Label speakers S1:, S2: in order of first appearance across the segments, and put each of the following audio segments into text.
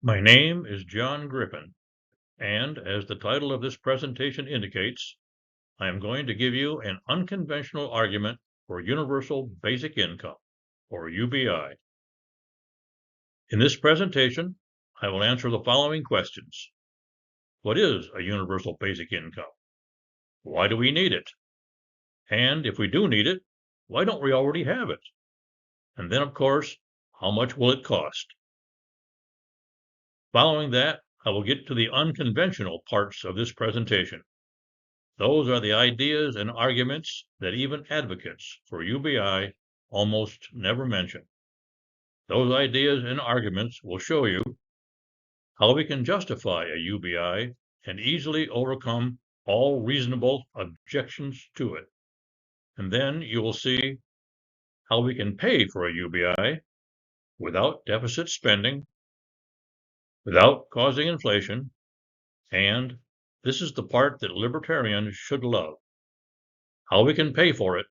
S1: My name is John Griffin, and as the title of this presentation indicates, I am going to give you an unconventional argument for universal basic income, or UBI. In this presentation, I will answer the following questions. What is a universal basic income? Why do we need it? And if we do need it, why don't we already have it? And then, of course, how much will it cost? Following that, I will get to the unconventional parts of this presentation. Those are the ideas and arguments that even advocates for UBI almost never mention. Those ideas and arguments will show you how we can justify a UBI and easily overcome all reasonable objections to it. And then you will see how we can pay for a UBI without deficit spending, without causing inflation, and this is the part that libertarians should love, how we can pay for it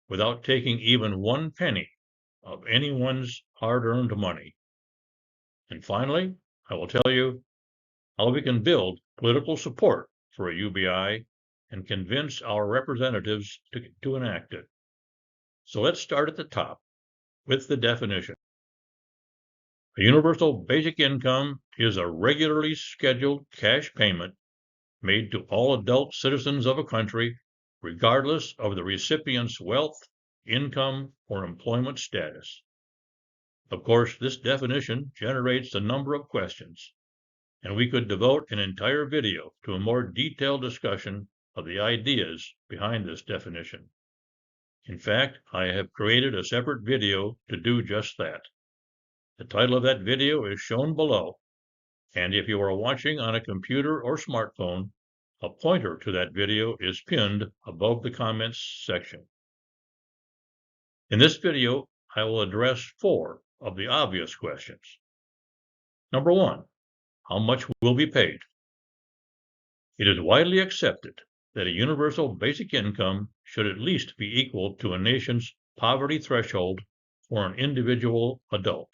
S1: without taking even 1 penny of anyone's hard-earned money. And finally, I will tell you how we can build political support for a UBI and convince our representatives to enact it. So let's start at the top with the definition. A universal basic income is a regularly scheduled cash payment made to all adult citizens of a country, regardless of the recipient's wealth, income, or employment status. Of course, this definition generates a number of questions, and we could devote an entire video to a more detailed discussion of the ideas behind this definition. In fact, I have created a separate video to do just that. The title of that video is shown below, and if you are watching on a computer or smartphone, a pointer to that video is pinned above the comments section. In this video, I will address 4 of the obvious questions. Number 1, how much will be paid? It is widely accepted that a universal basic income should at least be equal to a nation's poverty threshold for an individual adult.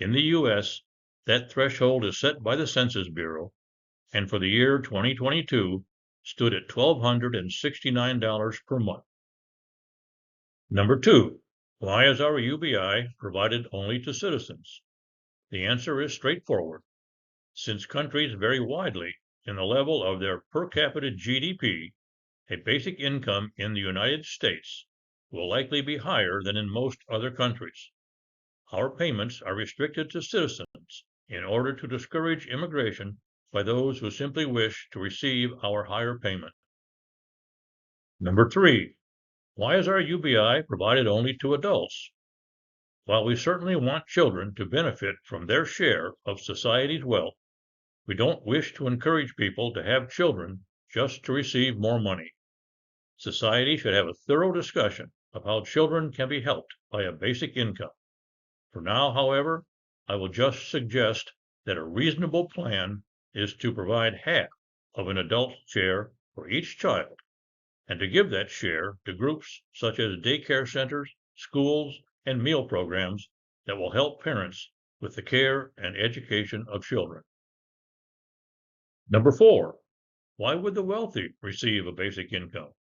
S1: In the U.S., that threshold is set by the Census Bureau, and for the year 2022 stood at $1,269 per month. Number 2, why is our UBI provided only to citizens? The answer is straightforward. Since countries vary widely in the level of their per capita GDP, a basic income in the United States will likely be higher than in most other countries. Our payments are restricted to citizens in order to discourage immigration by those who simply wish to receive our higher payment. Number 3, why is our UBI provided only to adults? While we certainly want children to benefit from their share of society's wealth, we don't wish to encourage people to have children just to receive more money. Society should have a thorough discussion of how children can be helped by a basic income. For now, however, I will just suggest that a reasonable plan is to provide half of an adult share for each child, and to give that share to groups such as daycare centers, schools, and meal programs that will help parents with the care and education of children. Number 4, why would the wealthy receive a basic income?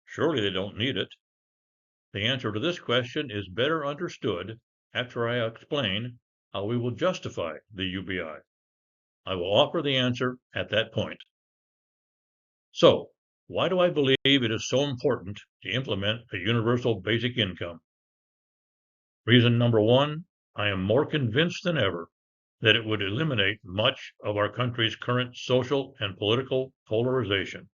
S1: Surely they don't need it. The answer to this question is better understood after I explain how we will justify the UBI. I will offer the answer at that point. So, why do I believe it is so important to implement a universal basic income? Reason number 1, I am more convinced than ever that it would eliminate much of our country's current social and political polarization.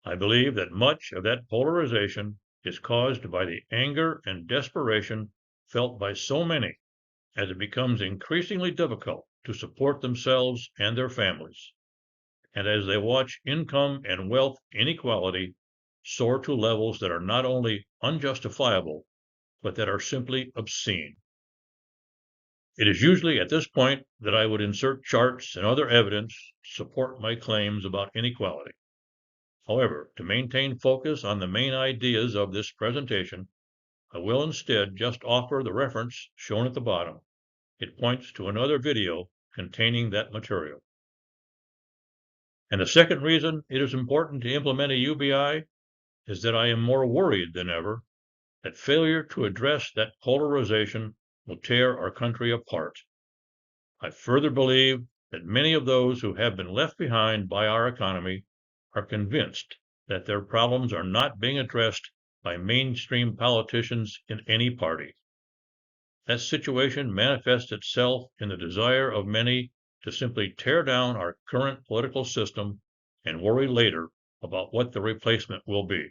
S1: I believe that much of that polarization is caused by the anger and desperation felt by so many as it becomes increasingly difficult to support themselves and their families, and as they watch income and wealth inequality soar to levels that are not only unjustifiable, but that are simply obscene. It is usually at this point that I would insert charts and other evidence to support my claims about inequality. However, to maintain focus on the main ideas of this presentation, I will instead just offer the reference shown at the bottom. It points to another video containing that material. And the second reason it is important to implement a UBI is that I am more worried than ever that failure to address that polarization will tear our country apart. I further believe that many of those who have been left behind by our economy are convinced that their problems are not being addressed by mainstream politicians in any party. That situation manifests itself in the desire of many to simply tear down our current political system and worry later about what the replacement will be.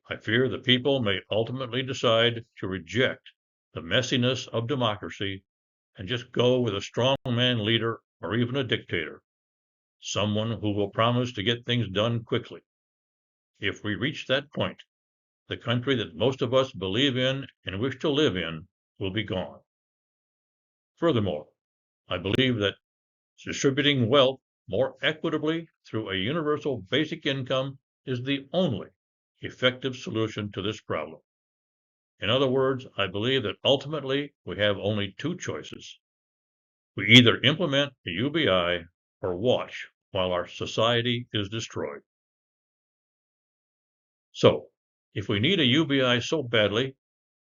S1: I fear the people may ultimately decide to reject the messiness of democracy and just go with a strongman leader or even a dictator, someone who will promise to get things done quickly. If we reach that point, the country that most of us believe in and wish to live in will be gone. Furthermore, I believe that distributing wealth more equitably through a universal basic income is the only effective solution to this problem. In other words, I believe that ultimately we have only two choices. We either implement a UBI or watch while our society is destroyed. So, if we need a UBI so badly,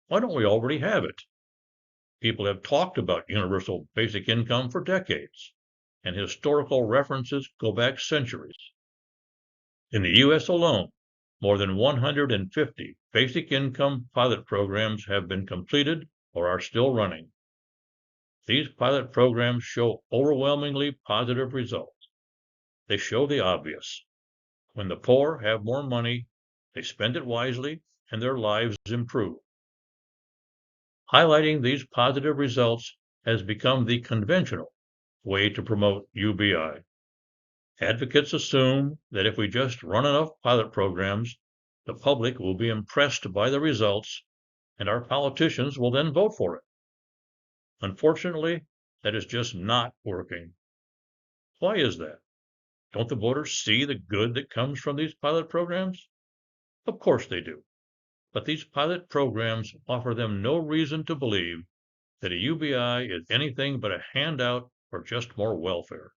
S1: why don't we already have it? People have talked about universal basic income for decades, and historical references go back centuries. In the US alone, more than 150 basic income pilot programs have been completed or are still running. These pilot programs show overwhelmingly positive results. They show the obvious. When the poor have more money, they spend it wisely and their lives improve. Highlighting these positive results has become the conventional way to promote UBI. Advocates assume that if we just run enough pilot programs, the public will be impressed by the results and our politicians will then vote for it. Unfortunately, that is just not working. Why is that? Don't the voters see the good that comes from these pilot programs? Of course they do. But these pilot programs offer them no reason to believe that a UBI is anything but a handout or just more welfare.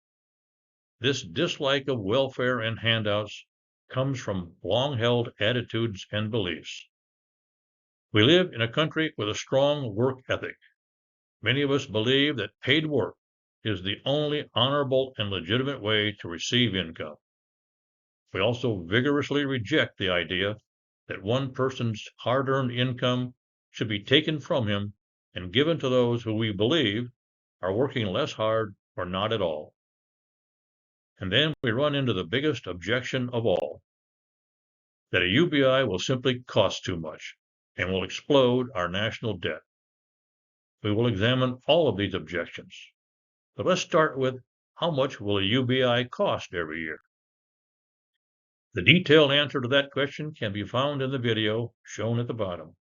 S1: This dislike of welfare and handouts comes from long-held attitudes and beliefs. We live in a country with a strong work ethic. Many of us believe that paid work is the only honorable and legitimate way to receive income. We also vigorously reject the idea that one person's hard-earned income should be taken from him and given to those who we believe are working less hard or not at all. And then we run into the biggest objection of all, that a UBI will simply cost too much and will explode our national debt. We will examine all of these objections, but let's start with how much will a UBI cost every year? The detailed answer to that question can be found in the video shown at the bottom.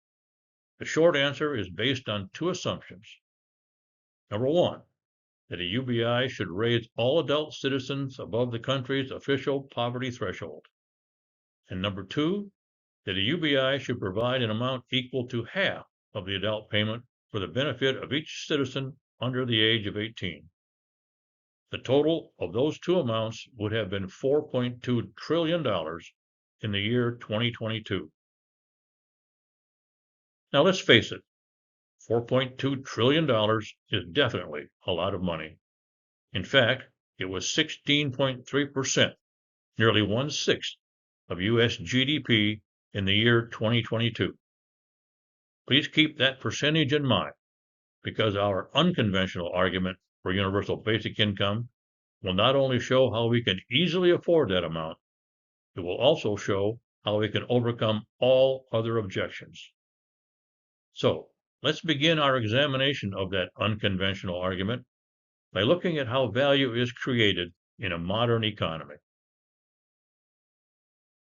S1: The short answer is based on two assumptions. Number one, that a UBI should raise all adult citizens above the country's official poverty threshold. And number two, that a UBI should provide an amount equal to half of the adult payment for the benefit of each citizen under the age of 18. The total of those two amounts would have been $4.2 trillion in the year 2022. Now let's face it, $4.2 trillion is definitely a lot of money. In fact, it was 16.3%, nearly one-sixth of U.S. GDP in the year 2022. Please keep that percentage in mind, because our unconventional argument for universal basic income will not only show how we can easily afford that amount, it will also show how we can overcome all other objections. So, let's begin our examination of that unconventional argument by looking at how value is created in a modern economy.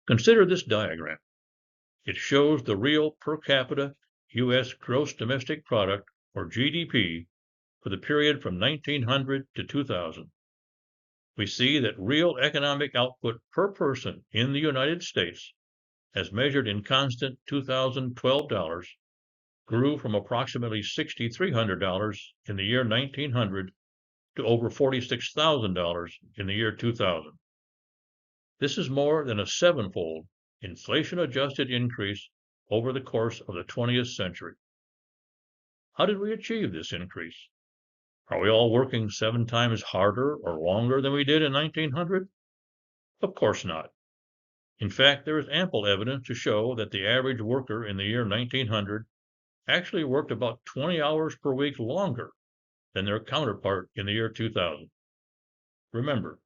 S1: Consider this diagram. It shows the real per capita U.S. gross domestic product, or GDP, for the period from 1900 to 2000. We see that real economic output per person in the United States, as measured in constant 2012 dollars, grew from approximately $6,300 in the year 1900 to over $46,000 in the year 2000. This is more than a sevenfold inflation-adjusted increase over the course of the 20th century. How did we achieve this increase? Are we all working 7 times harder or longer than we did in 1900? Of course not. In fact, there is ample evidence to show that the average worker in the year 1900 actually worked about 20 hours per week longer than their counterpart in the year 2000. Remember,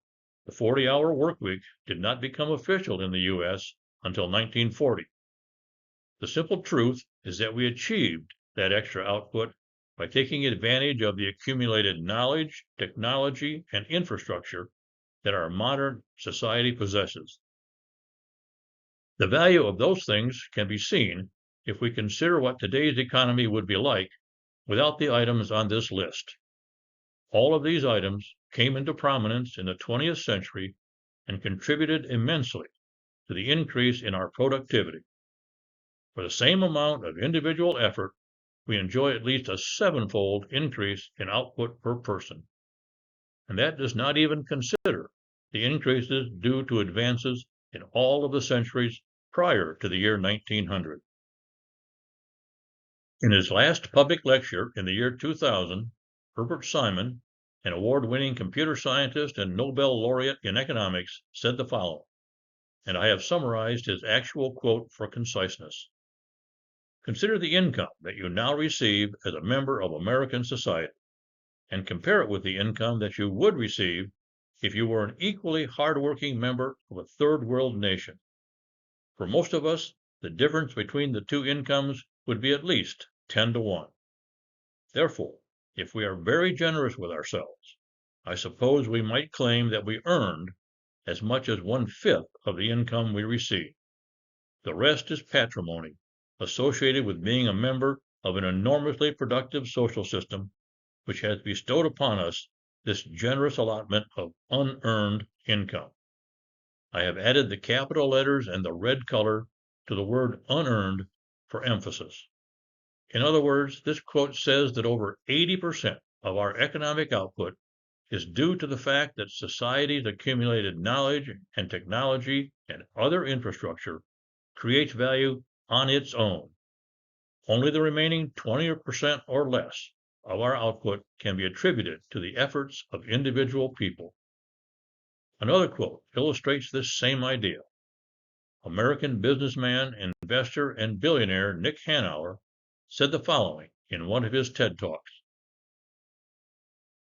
S1: the 40-hour work week did not become official in the U.S. until 1940. The simple truth is that we achieved that extra output by taking advantage of the accumulated knowledge, technology, and infrastructure that our modern society possesses. The value of those things can be seen if we consider what today's economy would be like without the items on this list. All of these items came into prominence in the 20th century and contributed immensely to the increase in our productivity. For the same amount of individual effort, we enjoy at least a sevenfold increase in output per person. And that does not even consider the increases due to advances in all of the centuries prior to the year 1900. In his last public lecture in the year 2000, Herbert Simon, an award-winning computer scientist and Nobel laureate in economics, said the following, and I have summarized his actual quote for conciseness. Consider the income that you now receive as a member of American society, and compare it with the income that you would receive if you were an equally hardworking member of a third world nation. For most of us, the difference between the two incomes would be at least 10 to 1. Therefore, if we are very generous with ourselves, I suppose we might claim that we earned as much as 1/5 of the income we receive. The rest is patrimony associated with being a member of an enormously productive social system which has bestowed upon us this generous allotment of unearned income. I have added the capital letters and the red color to the word unearned for emphasis. In other words, this quote says that over 80% of our economic output is due to the fact that society's accumulated knowledge and technology and other infrastructure creates value on its own. Only the remaining 20% or less of our output can be attributed to the efforts of individual people. Another quote illustrates this same idea. American businessman, investor, and billionaire Nick Hanauer said the following in one of his TED Talks.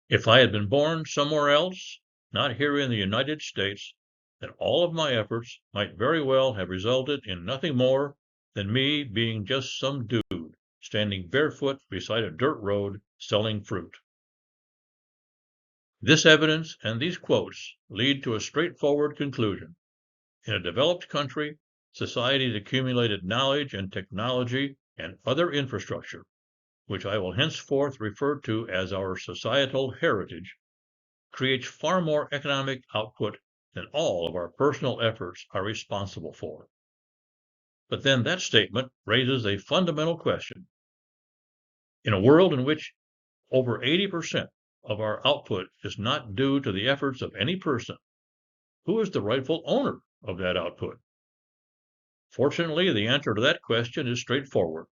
S1: If I had been born somewhere else, not here in the United States, then all of my efforts might very well have resulted in nothing more than me being just some dude standing barefoot beside a dirt road selling fruit. This evidence and these quotes lead to a straightforward conclusion. In a developed country, society's accumulated knowledge and technology and other infrastructure, which I will henceforth refer to as our societal heritage, creates far more economic output than all of our personal efforts are responsible for. But then that statement raises a fundamental question. In a world in which over 80% of our output is not due to the efforts of any person, who is the rightful owner of that output? Fortunately, the answer to that question is straightforward.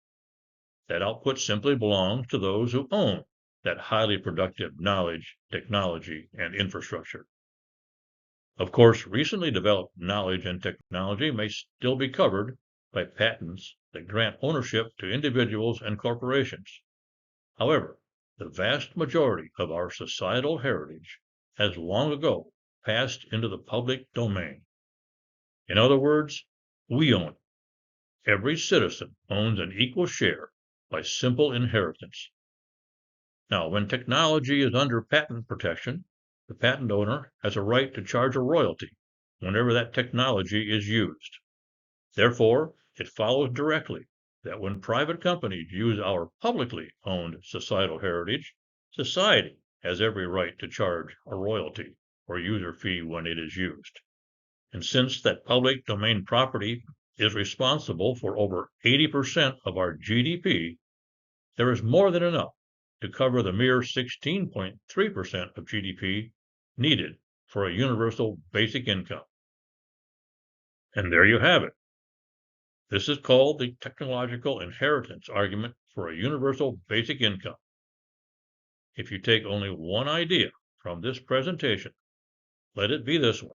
S1: That output simply belongs to those who own that highly productive knowledge, technology, and infrastructure. Of course, recently developed knowledge and technology may still be covered by patents that grant ownership to individuals and corporations. However, the vast majority of our societal heritage has long ago passed into the public domain. In other words, we own it. Every citizen owns an equal share by simple inheritance. Now, when technology is under patent protection, the patent owner has a right to charge a royalty whenever that technology is used. Therefore, it follows directly that when private companies use our publicly owned societal heritage, society has every right to charge a royalty or user fee when it is used. And since that public domain property is responsible for over 80% of our GDP, there is more than enough to cover the mere 16.3% of GDP needed for a universal basic income. And there you have it. This is called the technological inheritance argument for a universal basic income. If you take only one idea from this presentation, let it be this one.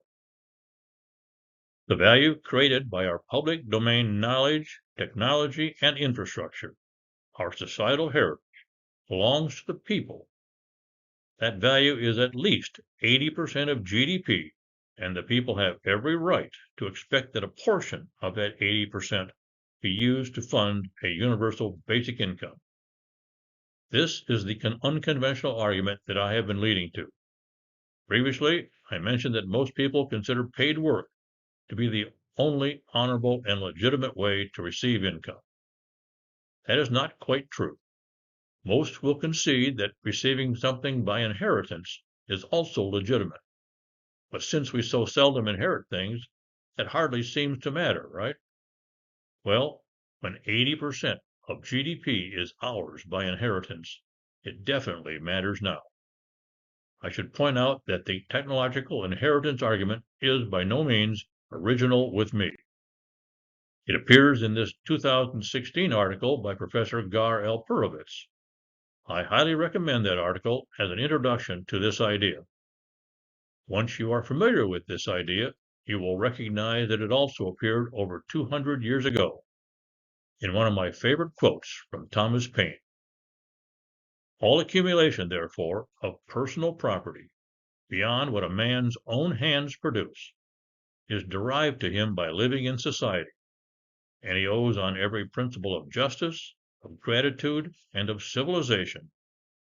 S1: The value created by our public domain knowledge, technology, and infrastructure, our societal heritage, belongs to the people. That value is at least 80% of GDP, and the people have every right to expect that a portion of that 80% be used to fund a universal basic income. This is the unconventional argument that I have been leading to. Previously, I mentioned that most people consider paid work to be the only honorable and legitimate way to receive income. That is not quite true. Most will concede that receiving something by inheritance is also legitimate. But since we so seldom inherit things, that hardly seems to matter, right? Well, when 80% of GDP is ours by inheritance, it definitely matters now. I should point out that the technological inheritance argument is by no means original with me. It appears in this 2016 article by Professor Gar L. Purovitz. I highly recommend that article as an introduction to this idea. Once you are familiar with this idea, you will recognize that it also appeared over 200 years ago in one of my favorite quotes from Thomas Paine. All accumulation, therefore, of personal property beyond what a man's own hands produce is derived to him by living in society, and he owes on every principle of justice, of gratitude, and of civilization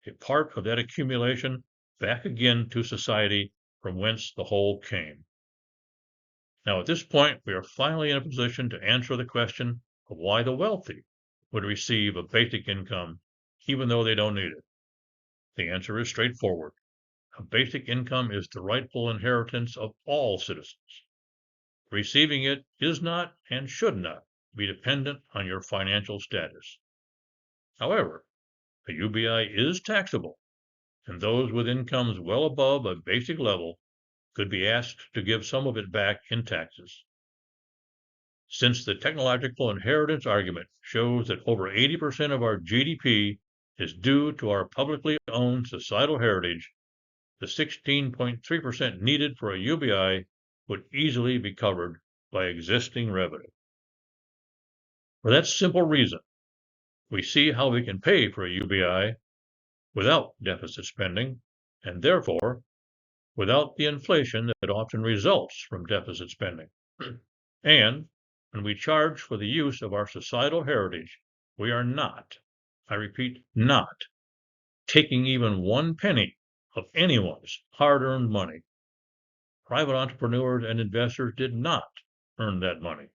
S1: a part of that accumulation back again to society from whence the whole came. Now, at this point, we are finally in a position to answer the question of why the wealthy would receive a basic income even though they don't need it. The answer is straightforward. A basic income is the rightful inheritance of all citizens. Receiving it is not and should not be dependent on your financial status. However, a UBI is taxable, and those with incomes well above a basic level could be asked to give some of it back in taxes. Since the technological inheritance argument shows that over 80% of our GDP is due to our publicly owned societal heritage, the 16.3% needed for a UBI would easily be covered by existing revenue. For that simple reason, we see how we can pay for a UBI without deficit spending, and therefore without the inflation that often results from deficit spending. And when we charge for the use of our societal heritage, we are not, I repeat, not, taking even 1 penny of anyone's hard-earned money. Private entrepreneurs and investors did not earn that money.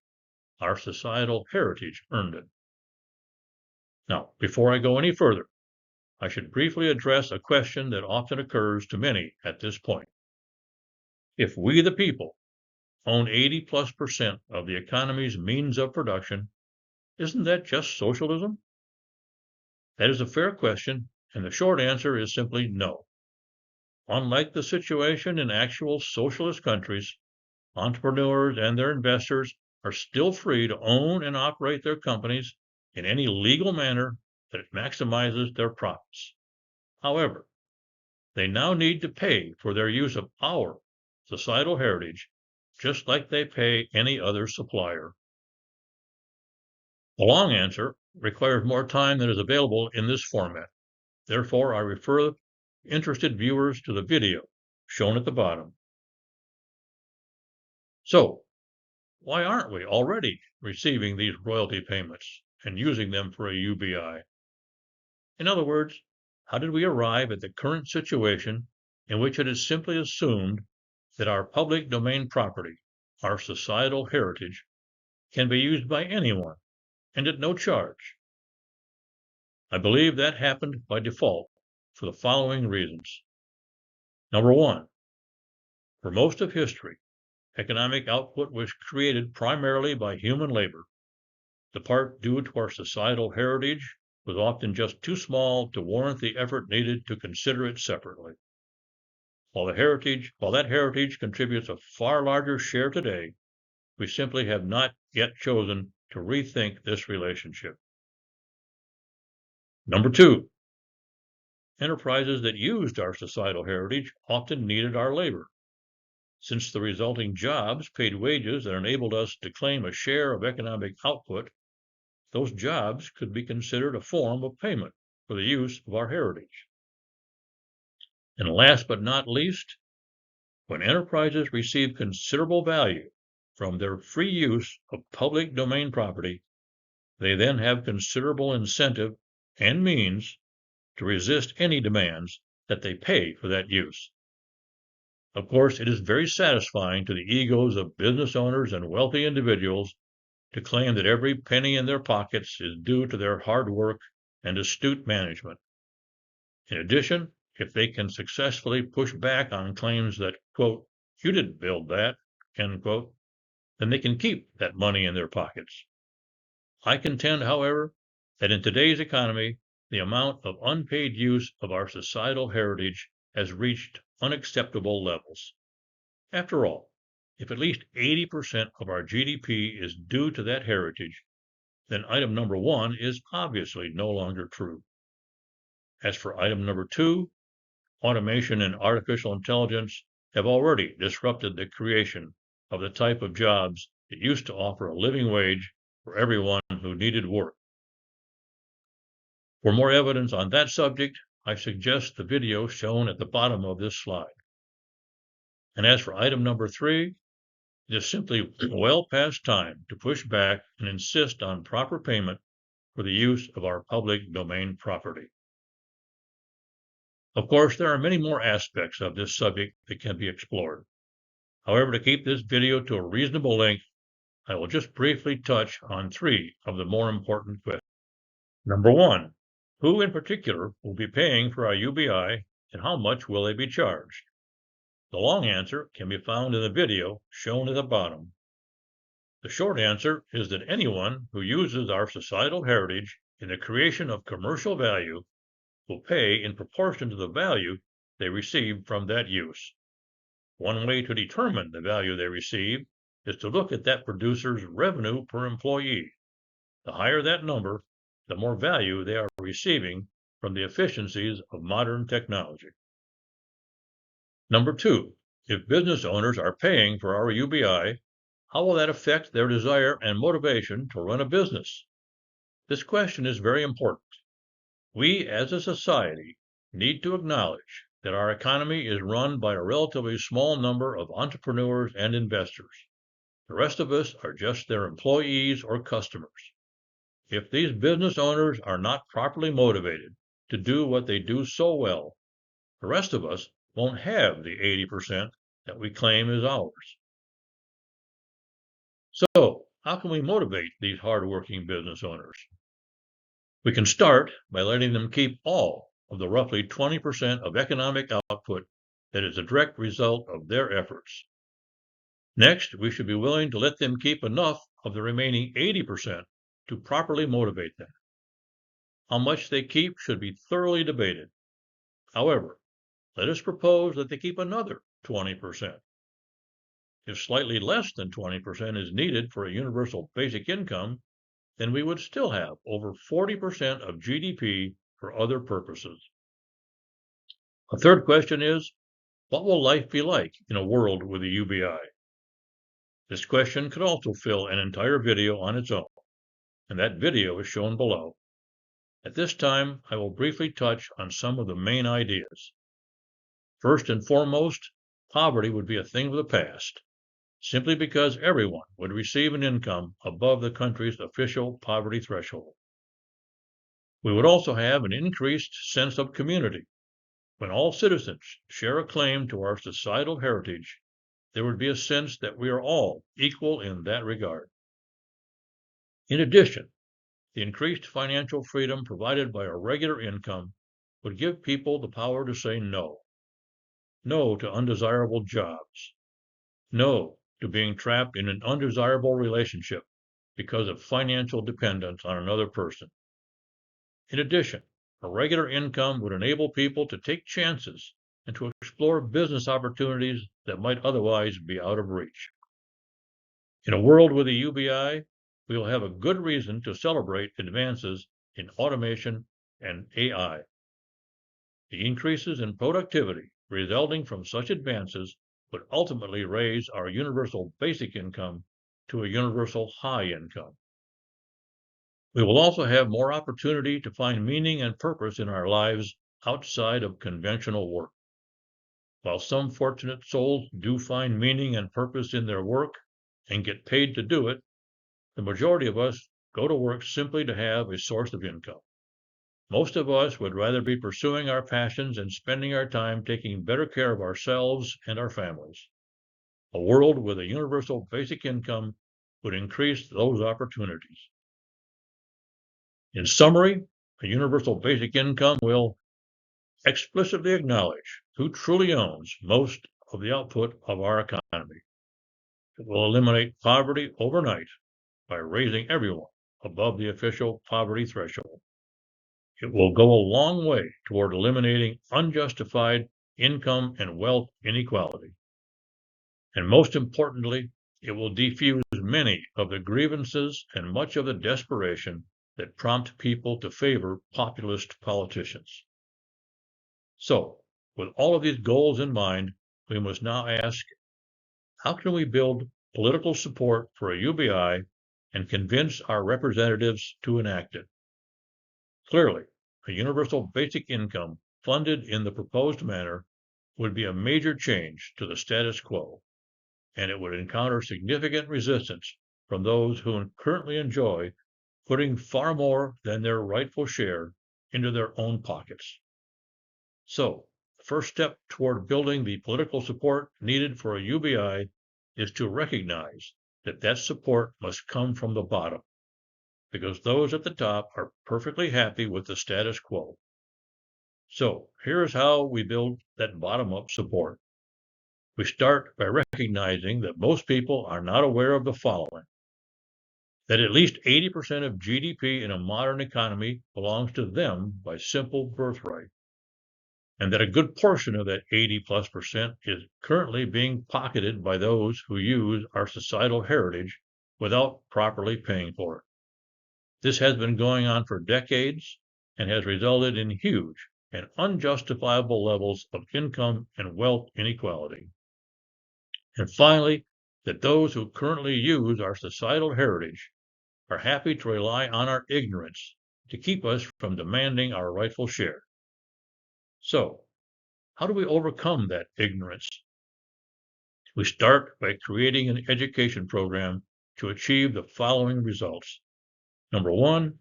S1: Our societal heritage earned it. Now, before I go any further, I should briefly address a question that often occurs to many at this point. If we, the people, own 80+% of the economy's means of production, isn't that just socialism? That is a fair question, and the short answer is simply no. Unlike the situation in actual socialist countries, entrepreneurs and their investors are still free to own and operate their companies in any legal manner that maximizes their profits. However, they now need to pay for their use of our societal heritage just like they pay any other supplier. The long answer requires more time than is available in this format. Therefore, I refer interested viewers to the video shown at the bottom. So, why aren't we already receiving these royalty payments and using them for a UBI? In other words, how did we arrive at the current situation in which it is simply assumed that our public domain property, our societal heritage, can be used by anyone and at no charge? I believe that happened by default for the following reasons. Number one, for most of history, economic output was created primarily by human labor. The part due to our societal heritage was often just too small to warrant the effort needed to consider it separately. While that heritage contributes a far larger share today, we simply have not yet chosen to rethink this relationship. Number two, enterprises that used our societal heritage often needed our labor. Since the resulting jobs paid wages that enabled us to claim a share of economic output, those jobs could be considered a form of payment for the use of our heritage. And last but not least, when enterprises receive considerable value from their free use of public domain property, they then have considerable incentive and means to resist any demands that they pay for that use. Of course, it is very satisfying to the egos of business owners and wealthy individuals to claim that every penny in their pockets is due to their hard work and astute management. In addition, if they can successfully push back on claims that, quote, you didn't build that, end quote, then they can keep that money in their pockets. I contend, however, that in today's economy, the amount of unpaid use of our societal heritage has reached unacceptable levels. After all, if at least 80% of our GDP is due to that heritage, then item number one is obviously no longer true. As for item number two, automation and artificial intelligence have already disrupted the creation of the type of jobs that used to offer a living wage for everyone who needed work. For more evidence on that subject, I suggest the video shown at the bottom of this slide. And as for item number three, it is simply well past time to push back and insist on proper payment for the use of our public domain property. Of course, there are many more aspects of this subject that can be explored. However, to keep this video to a reasonable length, I will just briefly touch on three of the more important questions. Number one, who in particular will be paying for our UBI and how much will they be charged? The long answer can be found in the video shown at the bottom. The short answer is that anyone who uses our societal heritage in the creation of commercial value will pay in proportion to the value they receive from that use. One way to determine the value they receive is to look at that producer's revenue per employee. The higher that number, the more value they are receiving from the efficiencies of modern technology. Number two, if business owners are paying for our UBI, how will that affect their desire and motivation to run a business? This question is very important. We as a society need to acknowledge that our economy is run by a relatively small number of entrepreneurs and investors. The rest of us are just their employees or customers. If these business owners are not properly motivated to do what they do so well, the rest of us won't have the 80% that we claim is ours. So, how can we motivate these hardworking business owners? We can start by letting them keep all of the roughly 20% of economic output that is a direct result of their efforts. Next, we should be willing to let them keep enough of the remaining 80% to properly motivate them. How much they keep should be thoroughly debated. However, let us propose that they keep another 20%. If slightly less than 20% is needed for a universal basic income, then we would still have over 40% of GDP for other purposes. A third question is, what will life be like in a world with a UBI? This question could also fill an entire video on its own, and that video is shown below. At this time, I will briefly touch on some of the main ideas. First and foremost, poverty would be a thing of the past, simply because everyone would receive an income above the country's official poverty threshold. We would also have an increased sense of community. When all citizens share a claim to our societal heritage, there would be a sense that we are all equal in that regard. In addition, the increased financial freedom provided by a regular income would give people the power to say no. No to undesirable jobs. No to being trapped in an undesirable relationship because of financial dependence on another person. In addition, a regular income would enable people to take chances and to explore business opportunities that might otherwise be out of reach. In a world with a UBI, we will have a good reason to celebrate advances in automation and AI. The increases in productivity resulting from such advances would ultimately raise our universal basic income to a universal high income. We will also have more opportunity to find meaning and purpose in our lives outside of conventional work. While some fortunate souls do find meaning and purpose in their work and get paid to do it, the majority of us go to work simply to have a source of income. Most of us would rather be pursuing our passions and spending our time taking better care of ourselves and our families. A world with a universal basic income would increase those opportunities. In summary, a universal basic income will explicitly acknowledge who truly owns most of the output of our economy. It will eliminate poverty overnight by raising everyone above the official poverty threshold. It will go a long way toward eliminating unjustified income and wealth inequality. And most importantly, it will defuse many of the grievances and much of the desperation that prompt people to favor populist politicians. So, with all of these goals in mind, we must now ask, how can we build political support for a UBI and convince our representatives to enact it? Clearly, a universal basic income funded in the proposed manner would be a major change to the status quo, and it would encounter significant resistance from those who currently enjoy putting far more than their rightful share into their own pockets. So, the first step toward building the political support needed for a UBI is to recognize that that support must come from the bottom, because those at the top are perfectly happy with the status quo. So here's how we build that bottom-up support. We start by recognizing that most people are not aware of the following: that at least 80% of GDP in a modern economy belongs to them by simple birthright, and that a good portion of that 80+% is currently being pocketed by those who use our societal heritage without properly paying for it. This has been going on for decades and has resulted in huge and unjustifiable levels of income and wealth inequality. And finally, that those who currently use our societal heritage are happy to rely on our ignorance to keep us from demanding our rightful share. So, how do we overcome that ignorance? We start by creating an education program to achieve the following results. Number one,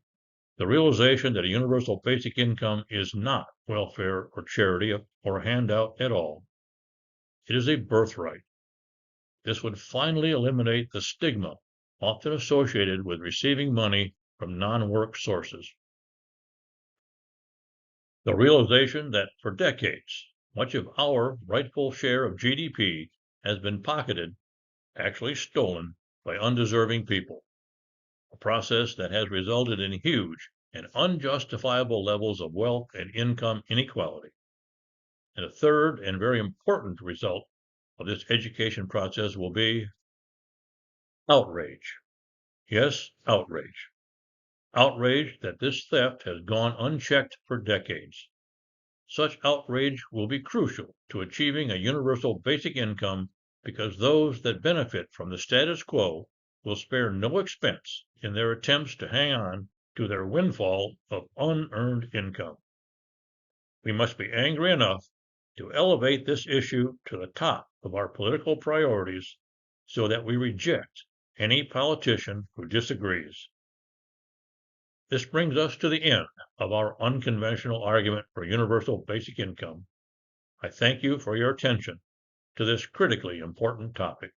S1: the realization that a universal basic income is not welfare or charity or a handout at all. It is a birthright. This would finally eliminate the stigma often associated with receiving money from non-work sources. The realization that for decades, much of our rightful share of GDP has been pocketed, actually stolen, by undeserving people, a process that has resulted in huge and unjustifiable levels of wealth and income inequality. And a third and very important result of this education process will be outrage. Yes, outrage. Outrage that this theft has gone unchecked for decades. Such outrage will be crucial to achieving a universal basic income because those that benefit from the status quo will spare no expense in their attempts to hang on to their windfall of unearned income. We must be angry enough to elevate this issue to the top of our political priorities so that we reject any politician who disagrees. This brings us to the end of our unconventional argument for universal basic income. I thank you for your attention to this critically important topic.